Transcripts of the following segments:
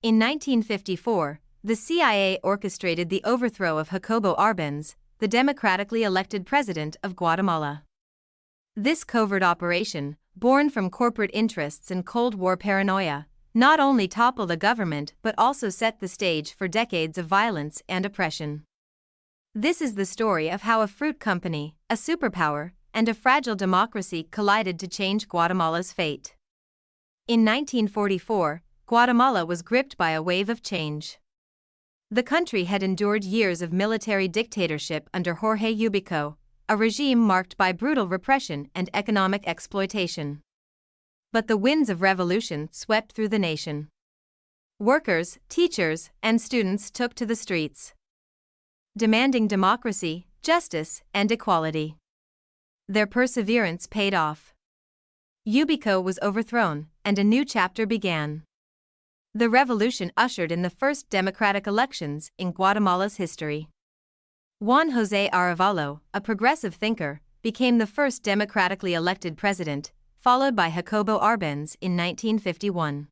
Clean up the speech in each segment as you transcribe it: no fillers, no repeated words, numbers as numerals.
In 1954, the CIA orchestrated the overthrow of Jacobo Arbenz, the democratically elected president of Guatemala. This covert operation, born from corporate interests and Cold War paranoia, not only toppled a government but also set the stage for decades of violence and oppression. This is the story of how a fruit company, a superpower, and a fragile democracy collided to change Guatemala's fate. In 1944, Guatemala was gripped by a wave of change. The country had endured years of military dictatorship under Jorge Ubico, a regime marked by brutal repression and economic exploitation. But the winds of revolution swept through the nation. Workers, teachers, and students took to the streets, demanding democracy, justice, and equality. Their perseverance paid off. Ubico was overthrown, and a new chapter began. The revolution ushered in the first democratic elections in Guatemala's history. Juan José Arevalo, a progressive thinker, became the first democratically elected president, followed by Jacobo Arbenz in 1951.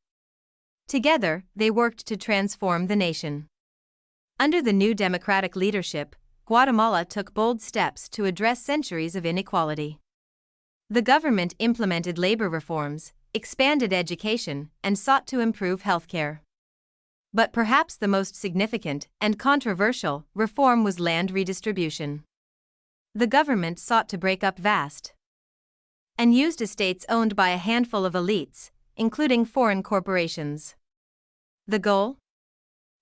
Together, they worked to transform the nation. Under the new democratic leadership, Guatemala took bold steps to address centuries of inequality. The government implemented labor reforms, expanded education, and sought to improve healthcare. But perhaps the most significant and controversial reform was land redistribution. The government sought to break up vast and used estates owned by a handful of elites, including foreign corporations. The goal?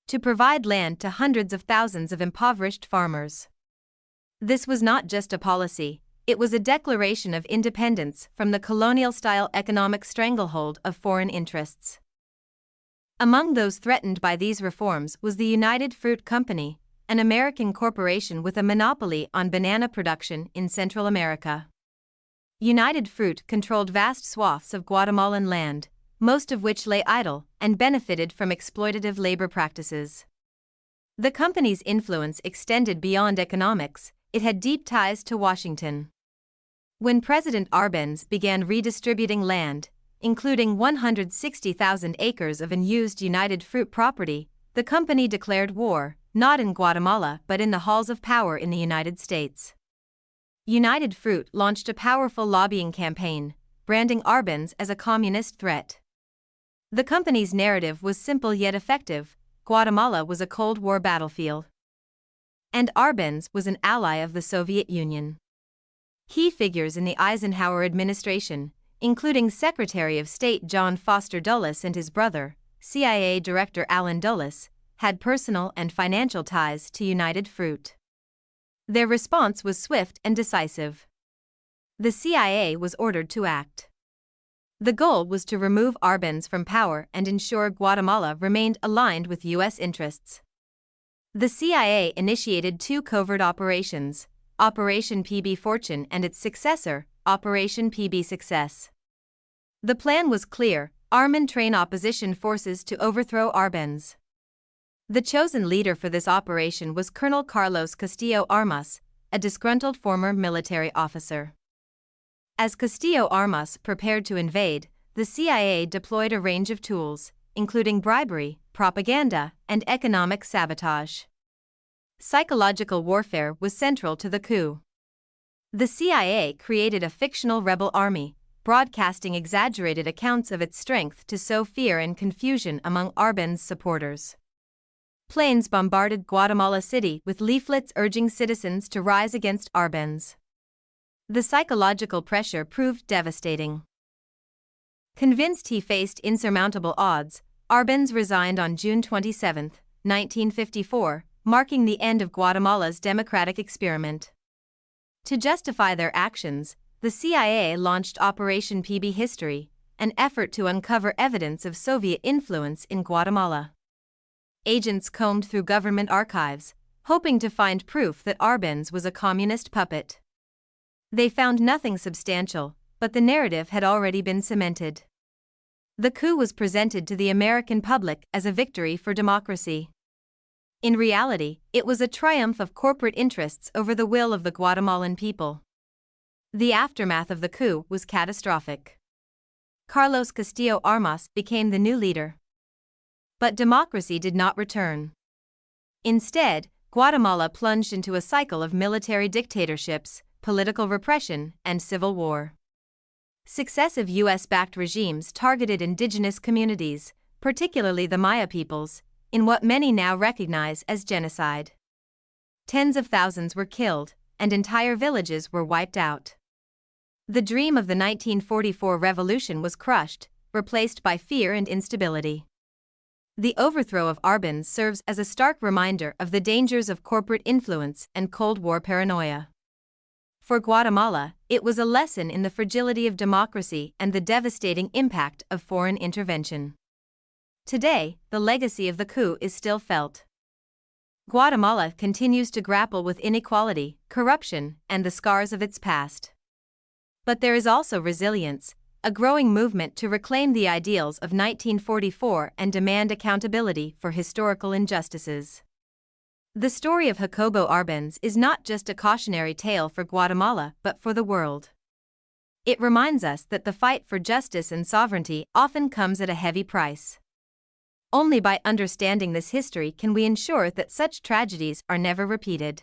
To provide land to hundreds of thousands of impoverished farmers. This was not just a policy, it was a declaration of independence from the colonial-style economic stranglehold of foreign interests. Among those threatened by these reforms was the United Fruit Company, an American corporation with a monopoly on banana production in Central America. United Fruit controlled vast swaths of Guatemalan land, most of which lay idle and benefited from exploitative labor practices. The company's influence extended beyond economics, it had deep ties to Washington. When President Arbenz began redistributing land, including 160,000 acres of unused United Fruit property, the company declared war, not in Guatemala but in the halls of power in the United States. United Fruit launched a powerful lobbying campaign, branding Arbenz as a communist threat. The company's narrative was simple yet effective: Guatemala was a Cold War battlefield, and Arbenz was an ally of the Soviet Union. Key figures in the Eisenhower administration, including Secretary of State John Foster Dulles and his brother, CIA Director Allen Dulles, had personal and financial ties to United Fruit. Their response was swift and decisive. The CIA was ordered to act. The goal was to remove Arbenz from power and ensure Guatemala remained aligned with U.S. interests. The CIA initiated two covert operations, Operation PB Fortune and its successor, Operation PB Success. The plan was clear: arm and train opposition forces to overthrow Arbenz. The chosen leader for this operation was Colonel Carlos Castillo Armas, a disgruntled former military officer. As Castillo Armas prepared to invade, the CIA deployed a range of tools, including bribery, propaganda, and economic sabotage. Psychological warfare was central to the coup. The CIA created a fictional rebel army, broadcasting exaggerated accounts of its strength to sow fear and confusion among Arbenz supporters. Planes bombarded Guatemala City with leaflets urging citizens to rise against Arbenz. The psychological pressure proved devastating. Convinced he faced insurmountable odds, Arbenz resigned on June 27, 1954, marking the end of Guatemala's democratic experiment. To justify their actions, the CIA launched Operation PB History, an effort to uncover evidence of Soviet influence in Guatemala. Agents combed through government archives, hoping to find proof that Arbenz was a communist puppet. They found nothing substantial, but the narrative had already been cemented. The coup was presented to the American public as a victory for democracy. In reality, it was a triumph of corporate interests over the will of the Guatemalan people. The aftermath of the coup was catastrophic. Carlos Castillo Armas became the new leader. But democracy did not return. Instead, Guatemala plunged into a cycle of military dictatorships, political repression, and civil war. Successive U.S.-backed regimes targeted indigenous communities, particularly the Maya peoples, in what many now recognize as genocide. Tens of thousands were killed, and entire villages were wiped out. The dream of the 1944 revolution was crushed, replaced by fear and instability. The overthrow of Arbenz serves as a stark reminder of the dangers of corporate influence and Cold War paranoia. For Guatemala, it was a lesson in the fragility of democracy and the devastating impact of foreign intervention. Today, the legacy of the coup is still felt. Guatemala continues to grapple with inequality, corruption, and the scars of its past. But there is also resilience, a growing movement to reclaim the ideals of 1944 and demand accountability for historical injustices. The story of Jacobo Arbenz is not just a cautionary tale for Guatemala but for the world. It reminds us that the fight for justice and sovereignty often comes at a heavy price. Only by understanding this history can we ensure that such tragedies are never repeated.